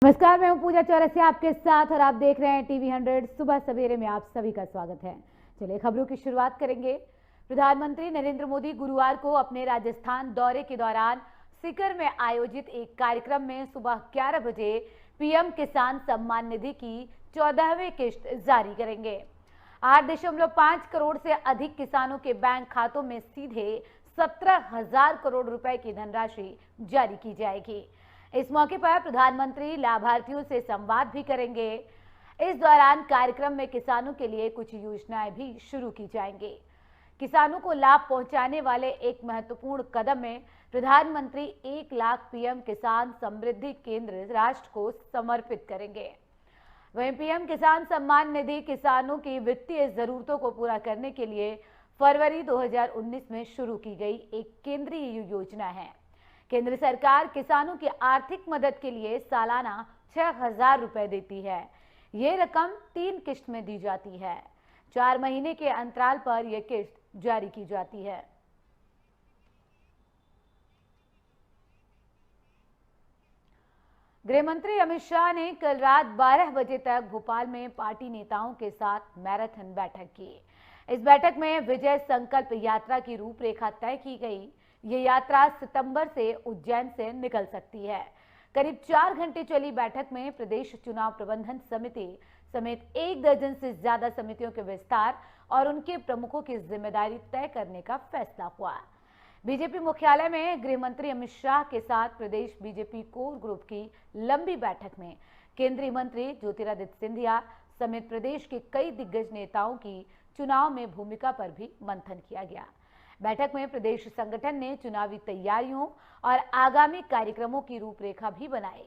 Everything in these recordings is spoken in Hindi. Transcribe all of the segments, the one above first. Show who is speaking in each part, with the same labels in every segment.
Speaker 1: नमस्कार, मैं हूं पूजा चौरसिया आपके साथ और आप देख रहे हैं टीवी 100 सुबह सवेरे में। आप सभी का स्वागत है। चलिए खबरों की शुरुआत करेंगे। प्रधानमंत्री नरेंद्र मोदी गुरुवार को अपने राजस्थान दौरे के दौरान सीकर में आयोजित एक कार्यक्रम में सुबह 11 बजे पीएम किसान सम्मान निधि की 14वीं किश्त जारी करेंगे। 8.5 करोड़ से अधिक किसानों के बैंक खातों में सीधे 17,000 करोड़ रुपए की धनराशि जारी की जाएगी। इस मौके पर प्रधानमंत्री लाभार्थियों से संवाद भी करेंगे। इस दौरान कार्यक्रम में किसानों के लिए कुछ योजनाएं भी शुरू की जाएंगी। किसानों को लाभ पहुंचाने वाले एक महत्वपूर्ण कदम में प्रधानमंत्री 1 लाख पीएम किसान समृद्धि केंद्र राष्ट्र को समर्पित करेंगे। वहीं पीएम किसान सम्मान निधि किसानों की वित्तीय जरूरतों को पूरा करने के लिए फरवरी 2019 में शुरू की गई एक केंद्रीय योजना है। केंद्र सरकार किसानों की आर्थिक मदद के लिए सालाना 6,000 रुपए देती है। ये रकम 3 किश्त में दी जाती है। 4 महीने के अंतराल पर यह किश्त जारी की जाती है। गृह मंत्री अमित शाह ने कल रात 12 बजे तक भोपाल में पार्टी नेताओं के साथ मैराथन बैठक की। इस बैठक में विजय संकल्प यात्रा की रूपरेखा तय की गई। ये यात्रा सितंबर से उज्जैन से निकल सकती है। करीब 4 घंटे चली बैठक में प्रदेश चुनाव प्रबंधन समिति समेत 1 दर्जन से ज्यादा समितियों के विस्तार और उनके प्रमुखों की जिम्मेदारी तय करने का फैसला हुआ। बीजेपी मुख्यालय में गृह मंत्री अमित शाह के साथ प्रदेश बीजेपी कोर ग्रुप की लंबी बैठक में केंद्रीय मंत्री ज्योतिरादित्य सिंधिया समेत प्रदेश के कई दिग्गज नेताओं की चुनाव में भूमिका पर भी मंथन किया गया। बैठक में प्रदेश संगठन ने चुनावी तैयारियों और आगामी कार्यक्रमों की रूपरेखा भी बनाई।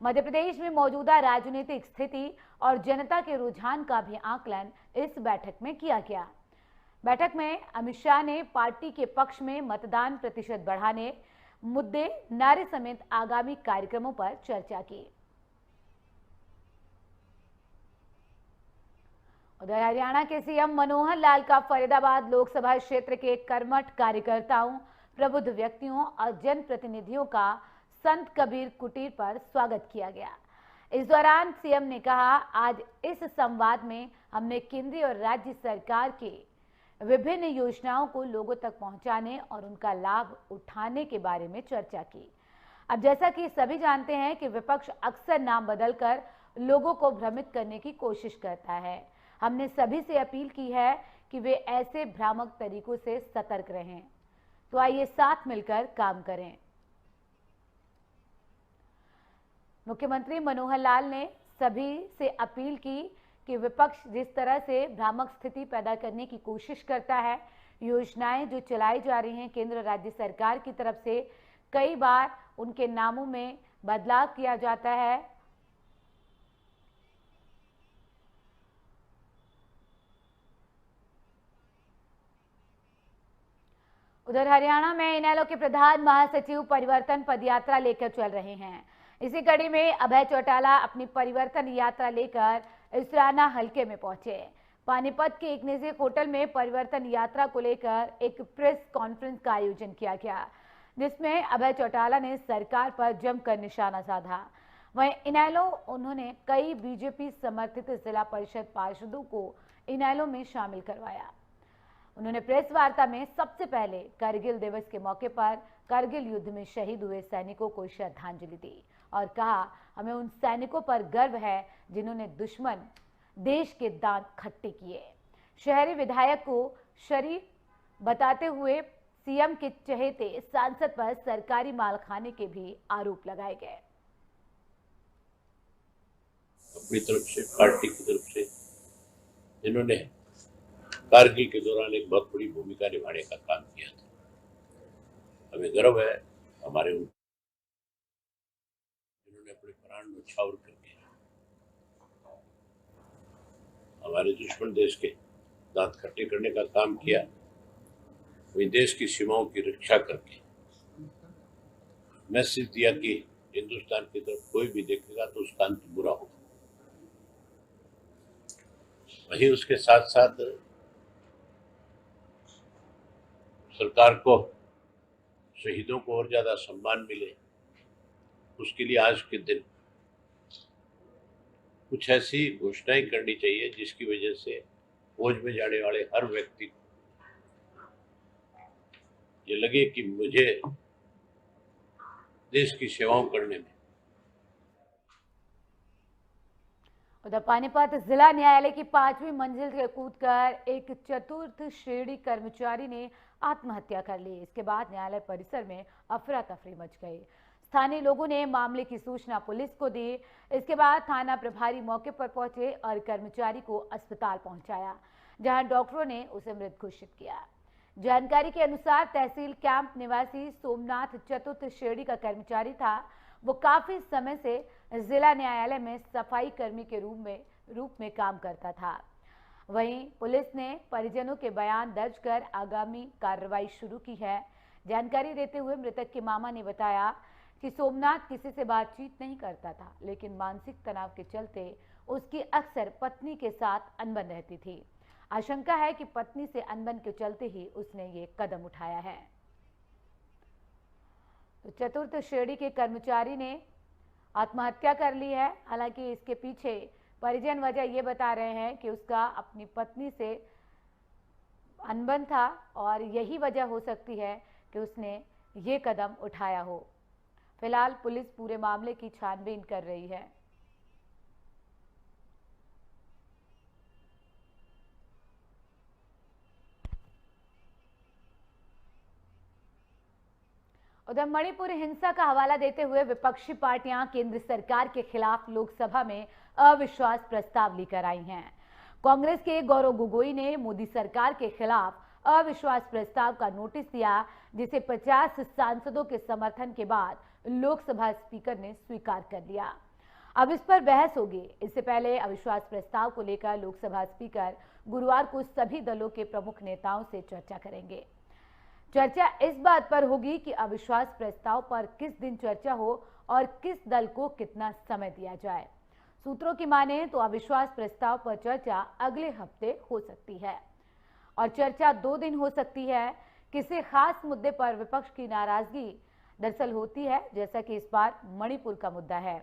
Speaker 1: मध्य प्रदेश में मौजूदा राजनीतिक स्थिति और जनता के रुझान का भी आकलन इस बैठक में किया गया। बैठक में अमित शाह ने पार्टी के पक्ष में मतदान प्रतिशत बढ़ाने, मुद्दे, नारे समेत आगामी कार्यक्रमों पर चर्चा की। उधर हरियाणा के सीएम मनोहर लाल का फरीदाबाद लोकसभा क्षेत्र के कर्मठ कार्यकर्ताओं, प्रबुद्ध व्यक्तियों और जनप्रतिनिधियों का संत कबीर कुटीर पर स्वागत किया गया। इस दौरान सीएम ने कहा, आज इस संवाद में हमने केंद्रीय और राज्य सरकार के विभिन्न योजनाओं को लोगों तक पहुंचाने और उनका लाभ उठाने के बारे में चर्चा की। अब जैसा कि सभी जानते हैं कि विपक्ष अक्सर नाम बदलकर लोगों को भ्रमित करने की कोशिश करता है। हमने सभी से अपील की है कि वे ऐसे भ्रामक तरीकों से सतर्क रहें। तो आइए साथ मिलकर काम करें। मुख्यमंत्री मनोहर लाल ने सभी से अपील की कि विपक्ष जिस तरह से भ्रामक स्थिति पैदा करने की कोशिश करता है, योजनाएं जो चलाई जा रही हैं केंद्र राज्य सरकार की तरफ से, कई बार उनके नामों में बदलाव किया जाता है। उधर हरियाणा में इनेलो के प्रधान महासचिव परिवर्तन पदयात्रा लेकर चल रहे हैं। इसी कड़ी में अभय चौटाला अपनी परिवर्तन यात्रा लेकर इसराना हलके में पहुंचे। पानीपत के एक निजी होटल में परिवर्तन यात्रा को लेकर एक प्रेस कॉन्फ्रेंस का आयोजन किया गया, जिसमें अभय चौटाला ने सरकार पर जमकर निशाना साधा। वहीं इनेलो उन्होंने कई बीजेपी समर्थित जिला परिषद पार्षदों को इनेलो में शामिल करवाया। उन्होंने प्रेस वार्ता में सबसे पहले करगिल दिवस के मौके पर करगिल युद्ध में शहीद हुए सैनिकों को श्रद्धांजलि दी और कहा, हमें उन सैनिकों पर गर्व है जिन्होंने दुश्मन देश के दांत खट्टे किए। शहरी विधायक को शरीफ बताते हुए सीएम के चहेते सांसद पर सरकारी माल खाने के भी आरोप लगाए गए।
Speaker 2: अपनी तरफ से, पार्टी की तरफ से जिन्होंने कारगिल के दौरान एक बहुत बड़ी भूमिका निभाने का काम किया था, हमें गर्व है हमारे जिन्होंने अपने प्राण न्यौछावर करके हमारे दुश्मन देश के दांत खट्टे करने का काम किया। वही देश की सीमाओं की रक्षा करके मैसेज दिया कि हिंदुस्तान की तरफ कोई भी देखेगा तो उसका अंत बुरा होगा। वही उसके साथ साथ सरकार को शहीदों को और ज्यादा सम्मान मिले, उसके लिए आज के दिन कुछ ऐसी घोषणाएं करनी चाहिए जिसकी वजह से फौज में जाने वाले हर व्यक्ति को ये लगे कि मुझे देश की सेवाओं करने में।
Speaker 1: उधर पानीपत जिला न्यायालय की 5वीं मंजिल से कूदकर एक चतुर्थ श्रेणी कर्मचारी ने आत्महत्या कर ली। इसके बाद न्यायालय परिसर में अफरा तफरी मच गई। स्थानीय लोगों ने मामले की सूचना पुलिस को दी। इसके बाद थाना प्रभारी मौके पर पहुंचे और कर्मचारी को अस्पताल पहुंचाया, जहां डॉक्टरों ने उसे मृत घोषित किया। जानकारी के अनुसार तहसील कैंप निवासी सोमनाथ चतुर्थ श्रेणी का कर्मचारी था। वो काफी समय से जिला न्यायालय में सफाई कर्मी के रूप में काम करता था। वहीं पुलिस ने परिजनों के बयान दर्ज कर आगामी कार्रवाई शुरू की है। जानकारी देते हुए मृतक के मामा ने बताया कि सोमनाथ किसी से बातचीत नहीं करता था, लेकिन मानसिक तनाव के चलते उसकी अक्सर पत्नी के साथ अनबन रहती थी। आशंका है कि पत्नी से अनबन के चलते ही उसने ये कदम उठाया है। तो चतुर्थ श्रेणी के कर्मचारी ने आत्महत्या कर ली है। हालांकि इसके पीछे परिजन वजह ये बता रहे हैं कि उसका अपनी पत्नी से अनबन था और यही वजह हो सकती है कि उसने ये कदम उठाया हो। फिलहाल पुलिस पूरे मामले की छानबीन कर रही है। उधर मणिपुर हिंसा का हवाला देते हुए विपक्षी पार्टियां केंद्र सरकार के खिलाफ लोकसभा में अविश्वास प्रस्ताव लेकर आई हैं। कांग्रेस के गौरव गोगोई ने मोदी सरकार के खिलाफ अविश्वास प्रस्ताव का नोटिस दिया, जिसे 50 सांसदों के समर्थन के बाद लोकसभा स्पीकर ने स्वीकार कर लिया। अब इस पर बहस होगी। इससे पहले अविश्वास प्रस्ताव को लेकर लोकसभा स्पीकर गुरुवार को सभी दलों के प्रमुख नेताओं से चर्चा करेंगे। चर्चा इस बात पर होगी कि अविश्वास प्रस्ताव पर किस दिन चर्चा हो और किस दल को कितना समय दिया जाए। सूत्रों की माने तो अविश्वास प्रस्ताव पर चर्चा अगले हफ्ते हो सकती है और चर्चा 2 दिन हो सकती है। किसी खास मुद्दे पर विपक्ष की नाराजगी दरअसल होती है, जैसा कि इस बार मणिपुर का मुद्दा है।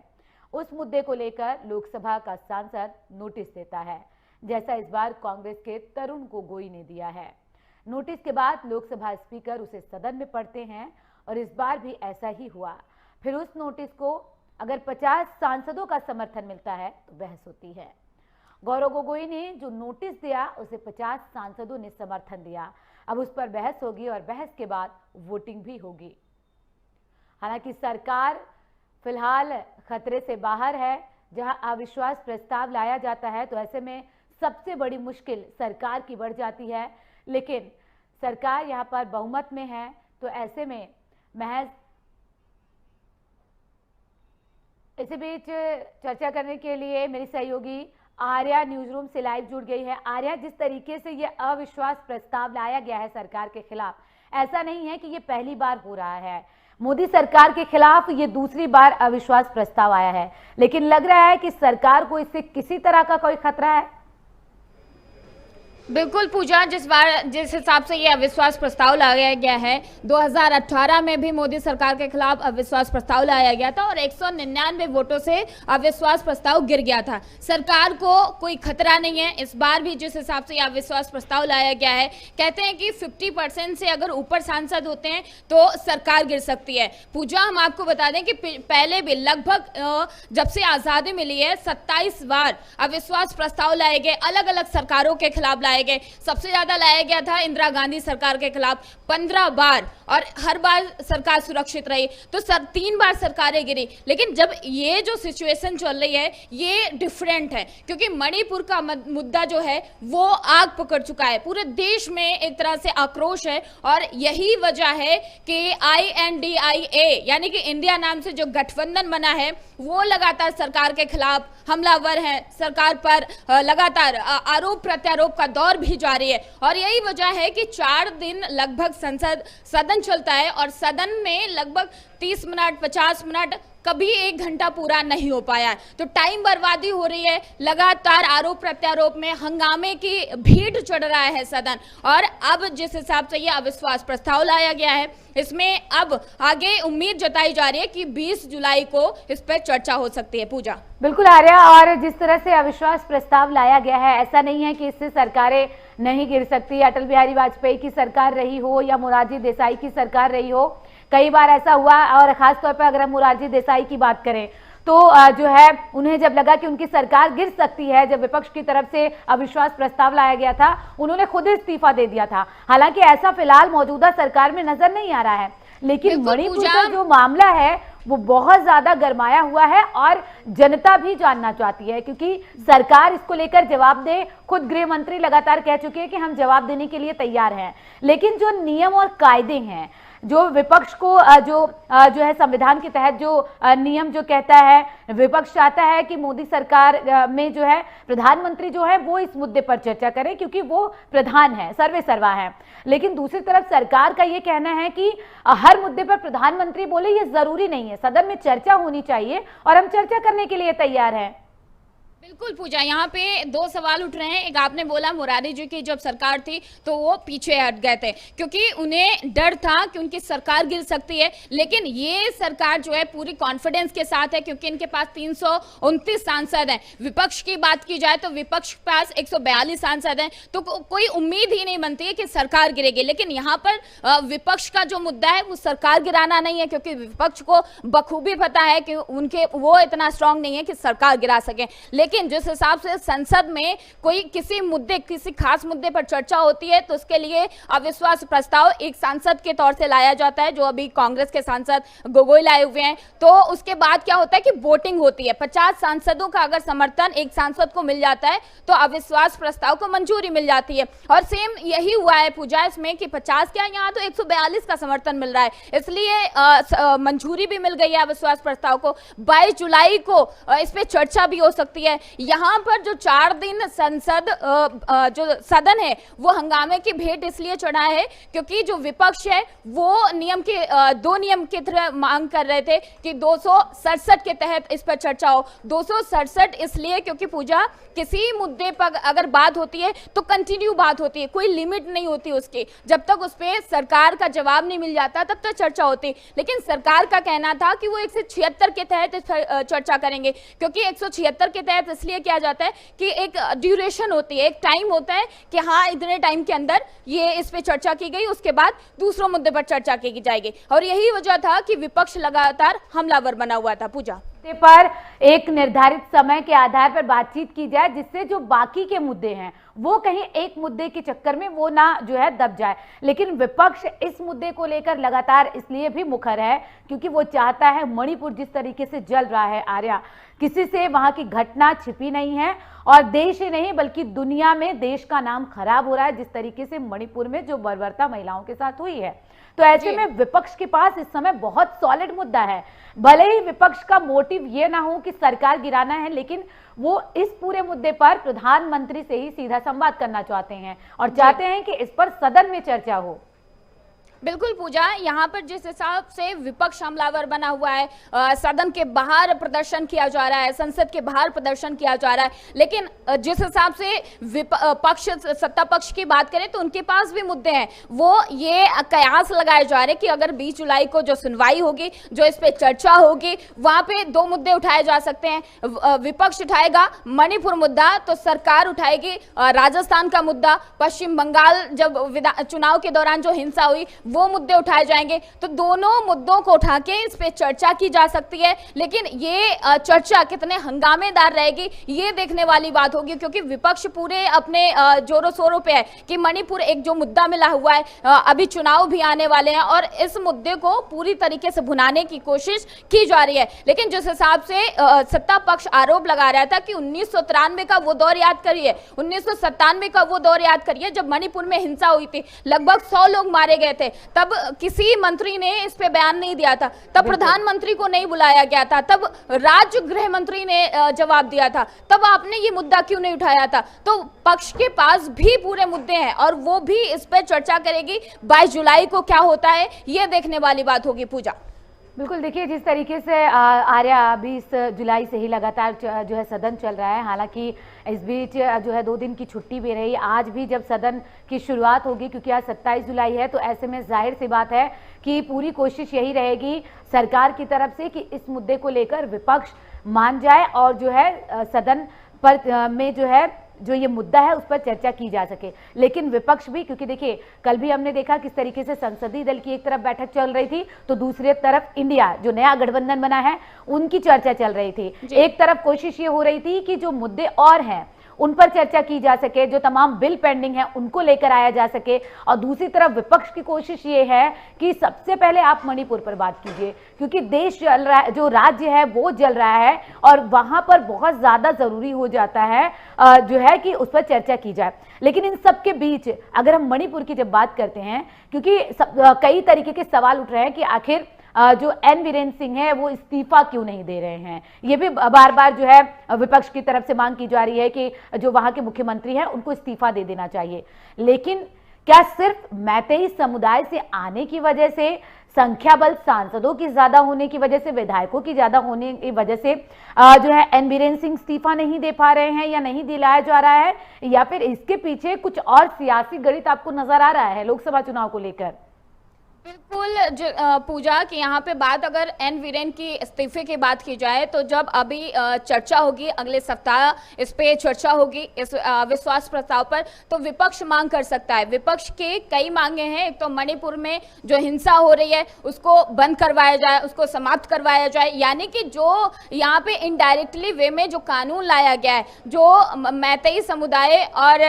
Speaker 1: उस मुद्दे को लेकर लोकसभा का सांसद नोटिस देता है, जैसा इस बार कांग्रेस के तरुण गोगोई ने दिया है। नोटिस के बाद लोकसभा स्पीकर उसे सदन में पढ़ते हैं और इस बार भी ऐसा ही हुआ। फिर उस नोटिस को अगर 50 सांसदों का समर्थन मिलता है तो बहस होती है। गौरव गोगोई ने जो नोटिस दिया उसे 50 सांसदों ने समर्थन दिया। अब उस पर बहस होगी और बहस के बाद वोटिंग भी होगी। हालांकि सरकार फिलहाल खतरे से बाहर है। जहां अविश्वास प्रस्ताव लाया जाता है तो ऐसे में सबसे बड़ी मुश्किल सरकार की बढ़ जाती है, लेकिन सरकार यहां पर बहुमत में है। तो ऐसे में महज इसी बीच चर्चा करने के लिए मेरी सहयोगी आर्या न्यूज रूम से लाइव जुड़ गई है। आर्या, जिस तरीके से ये अविश्वास प्रस्ताव लाया गया है सरकार के खिलाफ, ऐसा नहीं है कि ये पहली बार हो रहा है। मोदी सरकार के खिलाफ ये दूसरी बार अविश्वास प्रस्ताव आया है, लेकिन लग रहा है कि सरकार को इससे किसी तरह का कोई खतरा है।
Speaker 3: बिल्कुल पूजा, जिस हिसाब से ये अविश्वास प्रस्ताव लाया गया है, 2018 में भी मोदी सरकार के खिलाफ अविश्वास प्रस्ताव लाया गया था और 199 वोटों से अविश्वास प्रस्ताव गिर गया था। सरकार को कोई खतरा नहीं है। इस बार भी जिस हिसाब से ये अविश्वास प्रस्ताव लाया गया है, कहते हैं कि 50% से अगर ऊपर सांसद होते हैं तो सरकार गिर सकती है। पूजा, हम आपको बता दें कि पहले भी लगभग जब से आज़ादी मिली है 27 बार अविश्वास प्रस्ताव लाए गए, अलग अलग सरकारों के खिलाफ लाए गए। सबसे ज्यादा लाया गया था इंदिरा गांधी सरकार के खिलाफ 15 बार और हर बार सरकार सुरक्षित रही। तो 3 बार सरकारें गिरी। लेकिन जब ये जो सिचुएशन चल रही है ये डिफरेंट है, क्योंकि मणिपुर का मुद्दा जो है वो आग पकड़ चुका है। पूरे देश में एक तरह से आक्रोश है और यही वजह है कि INDIA यानी कि इंडिया नाम से जो गठबंधन बना है वो लगातार सरकार के खिलाफ हमलावर है। सरकार पर लगातार आरोप प्रत्यारोप का दौर भी जारी है और यही वजह है कि 4 दिन लगभग सदन चलता है और सदन में लगभग 30 मिनट 50 मिनट कभी 1 घंटा पूरा नहीं हो पाया है। तो टाइम बर्बादी हो रही है, लगातार आरोप प्रत्यारोप में हंगामे की भीड़ चढ़ रहा है सदन। और अब जिस हिसाब से ये अविश्वास प्रस्ताव लाया गया है, इसमें अब आगे उम्मीद जताई जा रही है कि 20 जुलाई को इस पर चर्चा हो सकती है। पूजा,
Speaker 1: बिल्कुल आर्या, और जिस तरह से अविश्वास प्रस्ताव लाया गया है, ऐसा नहीं है कि इससे सरकारें नहीं गिर सकती। अटल बिहारी वाजपेयी की सरकार रही हो या मोरारजी देसाई की सरकार रही हो, कई बार ऐसा हुआ। और खासतौर पर अगर हम मोरारजी देसाई की बात करें तो जो है उन्हें जब लगा कि उनकी सरकार गिर सकती है, जब विपक्ष की तरफ से अविश्वास प्रस्ताव लाया गया था, उन्होंने खुद इस्तीफा दे दिया था। हालांकि ऐसा फिलहाल मौजूदा सरकार में नजर नहीं आ रहा है, लेकिन मणिपुर का जो मामला है वो बहुत ज्यादा गरमाया हुआ है और जनता भी जानना चाहती है, क्योंकि सरकार इसको लेकर जवाब दे। खुद गृह मंत्री लगातार कह चुके हैं कि हम जवाब देने के लिए तैयार हैं, लेकिन जो नियम और कायदे हैं, जो विपक्ष को जो है संविधान के तहत जो नियम जो कहता है, विपक्ष चाहता है कि मोदी सरकार में जो है प्रधानमंत्री जो है वो इस मुद्दे पर चर्चा करे, क्योंकि वो प्रधान है, सर्वे सर्वा है। लेकिन दूसरी तरफ सरकार का ये कहना है कि हर मुद्दे पर प्रधानमंत्री बोले ये जरूरी नहीं है, सदन में चर्चा होनी चाहिए और हम चर्चा करने के लिए तैयार हैं।
Speaker 3: बिल्कुल पूजा, यहाँ पे 2 सवाल उठ रहे हैं। एक आपने बोला मोरारी जी की जब सरकार थी तो वो पीछे हट गए थे क्योंकि उन्हें डर था कि उनकी सरकार गिर सकती है, लेकिन ये सरकार जो है पूरी कॉन्फिडेंस के साथ है क्योंकि इनके पास 329 सांसद हैं। विपक्ष की बात की जाए तो विपक्ष के पास 142 सांसद हैं, तो कोई उम्मीद ही नहीं बनती है कि सरकार गिरेगी। लेकिन यहाँ पर विपक्ष का जो मुद्दा है वो सरकार गिराना नहीं है, क्योंकि विपक्ष को बखूबी पता है कि उनके वो इतना स्ट्रांग नहीं है कि सरकार गिरा सके। लेकिन जिस हिसाब से संसद में कोई किसी मुद्दे, किसी खास मुद्दे पर चर्चा होती है तो उसके लिए अविश्वास प्रस्ताव एक सांसद के तौर से लाया जाता है, जो अभी कांग्रेस के सांसद गोगोई लाए हुए हैं। तो उसके बाद क्या होता है कि वोटिंग होती है, 50 सांसदों का अगर समर्थन एक सांसद को मिल जाता है तो अविश्वास प्रस्ताव को मंजूरी मिल जाती है। और सेम यही हुआ है पूजा इसमें कि 50 क्या, यहाँ तो 142 का समर्थन मिल रहा है, इसलिए मंजूरी भी मिल गई है अविश्वास प्रस्ताव को। 22 जुलाई को इस पे चर्चा भी हो सकती है। यहाँ पर जो 4 दिन संसद जो सदन है वो हंगामे की भेंट इसलिए चढ़ा है क्योंकि जो विपक्ष है वो नियम के 2 नियम की तरह मांग कर रहे थे कि 267 के तहत इस पर चर्चा हो। 267 इसलिए क्योंकि पूजा किसी मुद्दे पर अगर बात होती है तो कंटिन्यू बात होती है, कोई लिमिट नहीं होती उसकी। जब तक उस पर सरकार का जवाब नहीं मिल जाता तब तक चर्चा होती। लेकिन सरकार का कहना था कि वो 176 के तहत इस पर चर्चा करेंगे, क्योंकि 176 के तहत इसलिए किया जाता है कि एक ड्यूरेशन होती है, एक टाइम होता है कि हाँ इतने टाइम के अंदर ये इस पे चर्चा की गई, उसके बाद दूसरों मुद्दे पर चर्चा की जाएगी। और यही वजह था कि विपक्ष लगातार हमलावर बना हुआ था। पूजा,
Speaker 1: पर एक निर्धारित समय के आधार पर बातचीत की जाए, जिससे जो बाकी के मुद्दे हैं वो कहीं एक मुद्दे के चक्कर में वो ना जो है दब जाए। लेकिन विपक्ष इस मुद्दे को लेकर लगातार इसलिए भी मुखर है क्योंकि वो चाहता है, मणिपुर जिस तरीके से जल रहा है आर्या, किसी से वहां की घटना छिपी नहीं है और देश ही नहीं बल्कि दुनिया में देश का नाम खराब हो रहा है, जिस तरीके से मणिपुर में जो बर्बरता महिलाओं के साथ हुई है। तो ऐसे में विपक्ष के पास इस समय बहुत सॉलिड मुद्दा है। भले ही विपक्ष का मोटिव ये ना हो कि सरकार गिराना है, लेकिन वो इस पूरे मुद्दे पर प्रधानमंत्री से ही सीधा संवाद करना चाहते हैं और चाहते हैं कि इस पर सदन में चर्चा हो।
Speaker 3: बिल्कुल पूजा, यहाँ पर जिस हिसाब से विपक्ष हमलावर बना हुआ है, सदन के बाहर प्रदर्शन किया जा रहा है, संसद के बाहर प्रदर्शन किया जा रहा है, लेकिन जिस हिसाब से पक्ष सत्ता पक्ष की बात करें तो उनके पास भी मुद्दे हैं। वो ये कयास लगाए जा रहे हैं कि अगर 20 जुलाई को जो सुनवाई होगी, जो इस पे चर्चा होगी, वहां पे 2 मुद्दे उठाए जा सकते हैं। विपक्ष उठाएगा मणिपुर मुद्दा तो सरकार उठाएगी राजस्थान का मुद्दा, पश्चिम बंगाल जब चुनाव के दौरान जो हिंसा हुई वो मुद्दे उठाए जाएंगे। तो दोनों मुद्दों को उठा के इस पे चर्चा की जा सकती है, लेकिन ये चर्चा कितने हंगामेदार रहेगी ये देखने वाली बात होगी, क्योंकि विपक्ष पूरे अपने जोरों शोरों पे है कि मणिपुर एक जो मुद्दा मिला हुआ है, अभी चुनाव भी आने वाले हैं और इस मुद्दे को पूरी तरीके से भुनाने की कोशिश की जा रही है। लेकिन जिस हिसाब से सत्ता पक्ष आरोप लगा रहा था कि 1993 का वो दौर याद करिए, 1997 का वो दौर याद करिए जब मणिपुर में हिंसा हुई थी, लगभग 100 लोग मारे गए थे, तब किसी मंत्री ने इस पे बयान नहीं दिया था, तब प्रधानमंत्री को नहीं बुलाया गया था, तब राज्य गृह मंत्री ने जवाब दिया था, तब आपने ये मुद्दा क्यों नहीं उठाया था। तो पक्ष के पास भी पूरे मुद्दे हैं और वो भी इस पे चर्चा करेगी। 22 जुलाई को क्या होता है ये देखने वाली बात होगी। पूजा,
Speaker 1: बिल्कुल, देखिए जिस तरीके से आर्या 20 जुलाई से ही लगातार जो है सदन चल रहा है, हालांकि इस बीच जो है 2 दिन की छुट्टी भी रही। आज भी जब सदन की शुरुआत होगी, क्योंकि आज 27 जुलाई है, तो ऐसे में जाहिर सी बात है कि पूरी कोशिश यही रहेगी सरकार की तरफ से कि इस मुद्दे को लेकर विपक्ष मान जाए और जो है सदन पर में जो ये मुद्दा है उस पर चर्चा की जा सके। लेकिन विपक्ष भी, क्योंकि देखिए कल भी हमने देखा किस तरीके से संसदीय दल की एक तरफ बैठक चल रही थी, तो दूसरी तरफ इंडिया जो नया गठबंधन बना है उनकी चर्चा चल रही थी। एक तरफ कोशिश ये हो रही थी कि जो मुद्दे और हैं उन पर चर्चा की जा सके, जो तमाम बिल पेंडिंग है उनको लेकर आया जा सके, और दूसरी तरफ विपक्ष की कोशिश ये है कि सबसे पहले आप मणिपुर पर बात कीजिए, क्योंकि देश जल रहा है, जो राज्य है वो जल रहा है और वहां पर बहुत ज्यादा जरूरी हो जाता है जो है कि उस पर चर्चा की जाए। लेकिन इन सब के बीच अगर हम मणिपुर की जब बात करते हैं, क्योंकि कई तरीके के सवाल उठ रहे हैं कि आखिर जो एन वीरेंद्र सिंह है वो इस्तीफा क्यों नहीं दे रहे हैं। ये भी बार बार जो है विपक्ष की तरफ से मांग की जा रही है कि जो वहां के मुख्यमंत्री हैं उनको इस्तीफा दे देना चाहिए। लेकिन क्या सिर्फ मैतेई समुदाय से आने की वजह से, संख्या बल सांसदों की ज्यादा होने की वजह से, विधायकों की ज्यादा होने की वजह से जो है एन वीरेंद्र सिंह इस्तीफा नहीं दे पा रहे हैं या नहीं दिलाया जा रहा है, या फिर इसके पीछे कुछ और सियासी गणित आपको नजर आ रहा है लोकसभा चुनाव को लेकर?
Speaker 3: बिल्कुल पूजा कि यहाँ पे बात अगर एन वीरेन की इस्तीफे की बात की जाए, तो जब अभी चर्चा होगी, अगले सप्ताह इस पे चर्चा होगी इस विश्वास प्रस्ताव पर, तो विपक्ष मांग कर सकता है। विपक्ष के कई मांगे हैं। एक तो मणिपुर में जो हिंसा हो रही है उसको बंद करवाया जाए, उसको समाप्त करवाया जाए, यानी कि जो यहाँ पे इनडायरेक्टली वे में जो कानून लाया गया है, जो मैतेई समुदाय और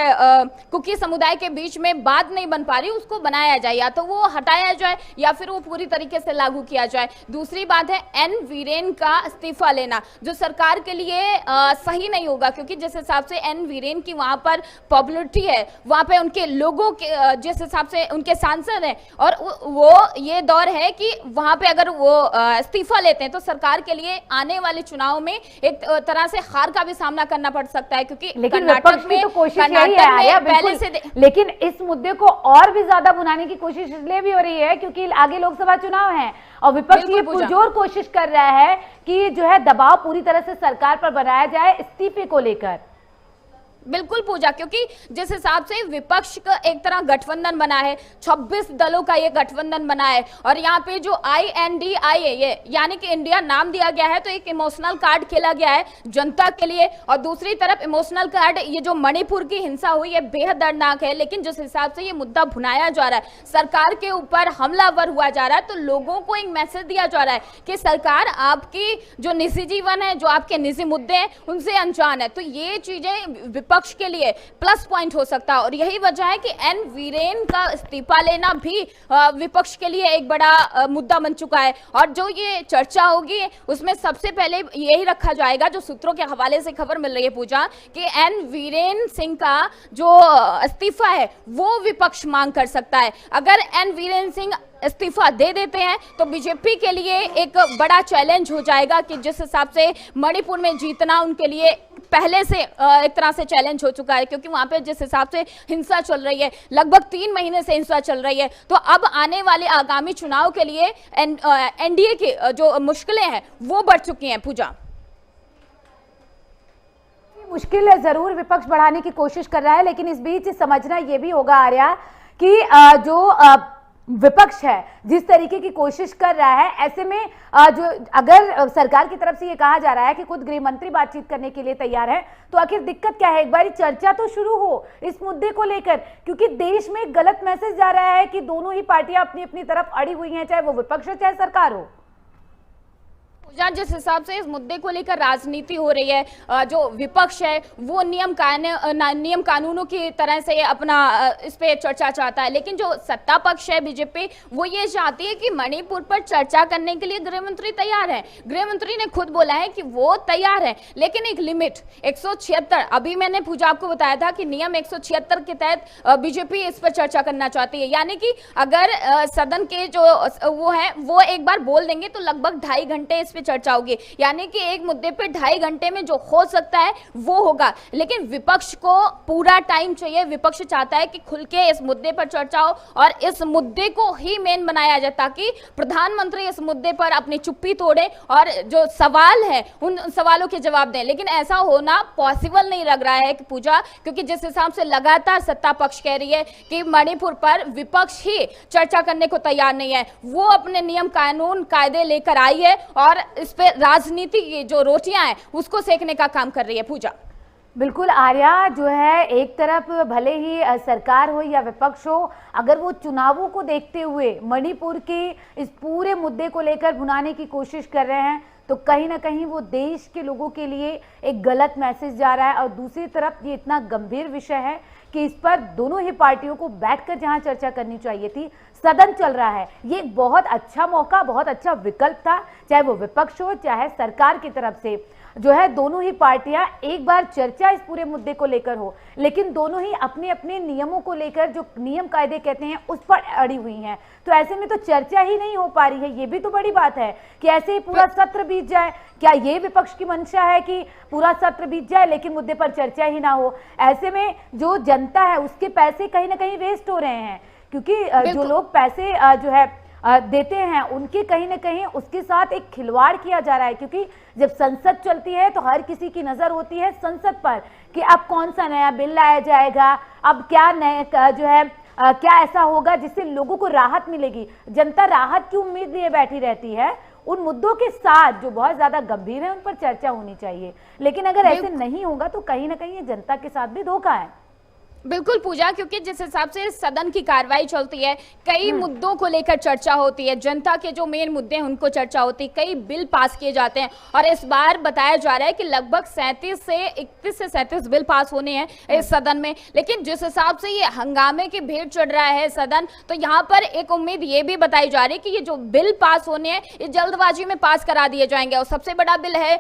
Speaker 3: कुकी समुदाय के बीच में बात नहीं बन पा रही, उसको बनाया जाए, या तो वो हटाया जाए या फिर वो पूरी तरीके से लागू किया जाए। दूसरी बात है एन वीरेन का इस्तीफा लेना, जो सरकार के लिए सही नहीं होगा, क्योंकि जिस हिसाब से एन वीरेन की वहां पर पॉपुलरिटी है, वहां पे उनके लोगों के जिस हिसाब से उनके सांसद हैं, और वो ये दौर है कि वहां पे अगर वो इस्तीफा लेते हैं तो सरकार के लिए आने वाले चुनाव में एक तरह से हार का भी सामना करना पड़ सकता है, क्योंकि कर्नाटक में
Speaker 1: तो कोशिश यही है पहले से। लेकिन इस मुद्दे को और भी ज्यादा भुनाने की कोशिश इसलिए भी हो रही है क्योंकि आगे लोकसभा चुनाव है और विपक्ष ये पुरजोर कोशिश कर रहा है कि जो है दबाव पूरी तरह से सरकार पर बनाया जाए इस्तीफे को लेकर।
Speaker 3: बिल्कुल पूजा, क्योंकि जिस हिसाब से विपक्ष का एक तरह गठबंधन बना है, 26 दलों का ये गठबंधन बना है, और यहाँ पे जो INDIA ये यानी कि इंडिया नाम दिया गया है, तो एक इमोशनल कार्ड खेला गया है जनता के लिए, और दूसरी तरफ इमोशनल कार्ड ये जो मणिपुर की हिंसा हुई है बेहद दर्दनाक है। लेकिन जिस हिसाब से ये मुद्दा भुनाया जा रहा है, सरकार के ऊपर हमलावर हुआ जा रहा है, तो लोगों को एक मैसेज दिया जा रहा है कि सरकार आपकी जो निजी जीवन है, जो आपके निजी मुद्दे हैं, उनसे अनजान है। तो ये चीजें विपक्ष के लिए प्लस पॉइंट हो सकता है, और यही वजह है कि एन वीरेन का इस्तीफा लेना भी विपक्ष के लिए एक बड़ा मुद्दा बन चुका है। और जो ये चर्चा होगी उसमें सबसे पहले यही रखा जाएगा, जो सूत्रों के हवाले से खबर मिल रही है पूजा, कि एन वीरेन सिंह का जो इस्तीफा है वो विपक्ष मांग कर सकता है। अगर एन वीरेन सिंह इस्तीफा दे देते हैं तो बीजेपी के लिए एक बड़ा चैलेंज हो जाएगा, कि जिस हिसाब से मणिपुर में जीतना उनके लिए पहले से एक तरह से चैलेंज हो चुका है, क्योंकि वहां पे जिस हिसाब से हिंसा चल रही है, लगभग 3 महीने से हिंसा चल रही है, तो अब आने वाले आगामी चुनाव के लिए एनडीए की जो मुश्किलें हैं वो बढ़ चुकी हैं पूजा।
Speaker 1: मुश्किल जरूर विपक्ष बढ़ाने की कोशिश कर रहा है, लेकिन इस बीच समझना यह भी होगा आर्या कि जो विपक्ष है जिस तरीके की कोशिश कर रहा है, ऐसे में जो अगर सरकार की तरफ से ये कहा जा रहा है कि खुद गृह मंत्री बातचीत करने के लिए तैयार है, तो आखिर दिक्कत क्या है? एक बारी चर्चा तो शुरू हो इस मुद्दे को लेकर, क्योंकि देश में एक गलत मैसेज जा रहा है कि दोनों ही पार्टियां अपनी अपनी तरफ अड़ी हुई हैं, चाहे वो विपक्ष हो चाहे सरकार हो।
Speaker 3: जिस हिसाब से इस मुद्दे को लेकर राजनीति हो रही है, जो विपक्ष है वो नियम कानूनों की तरह से अपना इस पे चर्चा चाहता है, लेकिन जो सत्ता पक्ष है बीजेपी, वो ये चाहती है कि मणिपुर पर चर्चा करने के लिए गृह मंत्री तैयार है। गृह मंत्री ने खुद बोला है कि वो तैयार है, लेकिन एक लिमिट 176, अभी मैंने पूजा आपको बताया था कि नियम 176 के तहत बीजेपी इस पर चर्चा करना चाहती है, यानी कि अगर सदन के जो वो है वो एक बार बोल देंगे तो लगभग 2.5 घंटे इस पे चर्चा होगी, यानी कि एक मुद्दे पे 2.5 घंटे में जो हो सकता है वो होगा। लेकिन विपक्ष को पूरा टाइम चाहिए, विपक्ष चाहता है कि खुल के इस मुद्दे पर चर्चा हो और इस मुद्दे को ही मेन बनाया जाए, ताकि प्रधानमंत्री इस मुद्दे पर अपनी चुप्पी तोड़े और जो सवाल है उन सवालों के जवाब दें। लेकिन ऐसा होना पॉसिबल नहीं लग रहा है कि पूजा, क्योंकि जिस हिसाब से लगातार सत्ता पक्ष कह रही है कि मणिपुर पर विपक्ष ही चर्चा करने को तैयार नहीं है, वो अपने नियम कानून कायदे लेकर आई है और इस पे राजनीति की जो रोटियां हैं उसको सेकने का काम कर रही है। पूजा
Speaker 1: बिल्कुल आर्या, जो है एक तरफ भले ही सरकार हो या विपक्ष हो, अगर वो चुनावों को देखते हुए मणिपुर के इस पूरे मुद्दे को लेकर भुनाने की कोशिश कर रहे हैं तो कहीं ना कहीं वो देश के लोगों के लिए एक गलत मैसेज जा रहा है। और दूसरी तरफ ये इतना गंभीर विषय है कि इस पर दोनों ही पार्टियों को बैठकर जहां चर्चा करनी चाहिए थी, सदन चल रहा है। ये एक बहुत अच्छा मौका, बहुत अच्छा विकल्प था, चाहे वो विपक्ष हो चाहे सरकार की तरफ से, जो है दोनों ही पार्टियां एक बार चर्चा इस पूरे मुद्दे को लेकर हो, लेकिन दोनों ही अपने अपने नियमों को लेकर, जो नियम कायदे कहते हैं, उस पर अड़ी हुई हैं। तो ऐसे में तो चर्चा ही नहीं हो पा रही है। ये भी तो बड़ी बात है कि ऐसे ही पूरा सत्र बीत जाए। क्या ये विपक्ष की मंशा है कि पूरा सत्र बीत जाए लेकिन मुद्दे पर चर्चा ही ना हो? ऐसे में जो जनता है उसके पैसे कहीं ना कहीं वेस्ट हो रहे हैं, क्योंकि जो लोग पैसे जो है देते हैं उनके कहीं ना कहीं उसके साथ एक खिलवाड़ किया जा रहा है। क्योंकि जब संसद चलती है तो हर किसी की नजर होती है संसद पर कि अब कौन सा नया बिल लाया जाएगा, अब क्या नया जो है क्या ऐसा होगा जिससे लोगों को राहत मिलेगी। जनता राहत की उम्मीद लिए बैठी रहती है। उन मुद्दों के साथ जो बहुत ज्यादा गंभीर है उन पर चर्चा होनी चाहिए, लेकिन अगर ऐसे नहीं होगा तो कहीं ना कहीं ये जनता के साथ भी धोखा है।
Speaker 3: बिल्कुल पूजा, क्योंकि जिस हिसाब से सदन की कार्रवाई चलती है, कई मुद्दों को लेकर चर्चा होती है, जनता के जो मेन मुद्दे हैं उनको चर्चा होती है, कई बिल पास किए जाते हैं और इस बार बताया जा रहा है कि लगभग 31 से 37 बिल पास होने हैं इस सदन में। लेकिन जिस हिसाब से ये हंगामे की भीड़ चढ़ रहा है सदन, तो यहाँ पर एक उम्मीद ये भी बताई जा रही है कि ये जो बिल पास होने हैं ये जल्दबाजी में पास करा दिए जाएंगे। और सबसे बड़ा बिल है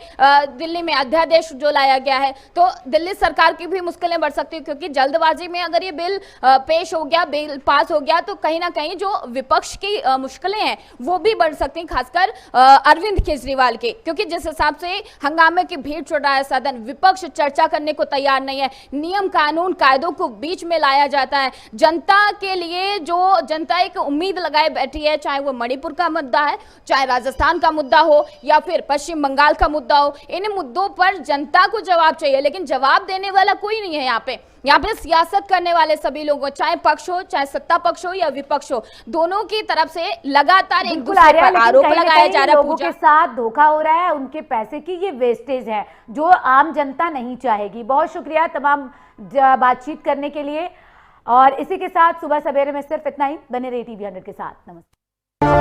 Speaker 3: दिल्ली में अध्यादेश जो लाया गया है, तो दिल्ली सरकार की भी मुश्किलें बढ़ सकती है, क्योंकि जल्दबाजी में अगर ये बिल पेश हो गया, बिल पास हो गया, तो कहीं ना कहीं जो विपक्ष की मुश्किलें हैं वो भी बढ़ सकती हैं, खासकर अरविंद केजरीवाल के। क्योंकि जिस हिसाब से हंगामे की भीड़ चढ़ रहा है सदन, विपक्ष चर्चा करने को तैयार नहीं है, नियम कानून कायदों को बीच में लाया जाता है। जनता के लिए जो जनता एक उम्मीद लगाए बैठी है, चाहे वो मणिपुर का मुद्दा है, चाहे राजस्थान का मुद्दा हो या फिर पश्चिम बंगाल का मुद्दा हो, इन मुद्दों पर जनता को जवाब चाहिए। लेकिन जवाब देने वाला कोई नहीं है यहाँ पे सियासत करने वाले सभी लोगों, चाहे पक्ष हो, चाहे सत्ता पक्ष हो या विपक्ष हो, दोनों की तरफ से लगातार एक दूसरे पर आरोप लगाया जा रहा है।
Speaker 1: लोगों के साथ धोखा हो रहा है, उनके पैसे की ये वेस्टेज है जो आम जनता नहीं चाहेगी। बहुत शुक्रिया तमाम बातचीत करने के लिए, और इसी के साथ सुबह सवेरे में सिर्फ इतना ही। बने रहिए TV 100 के साथ। नमस्ते।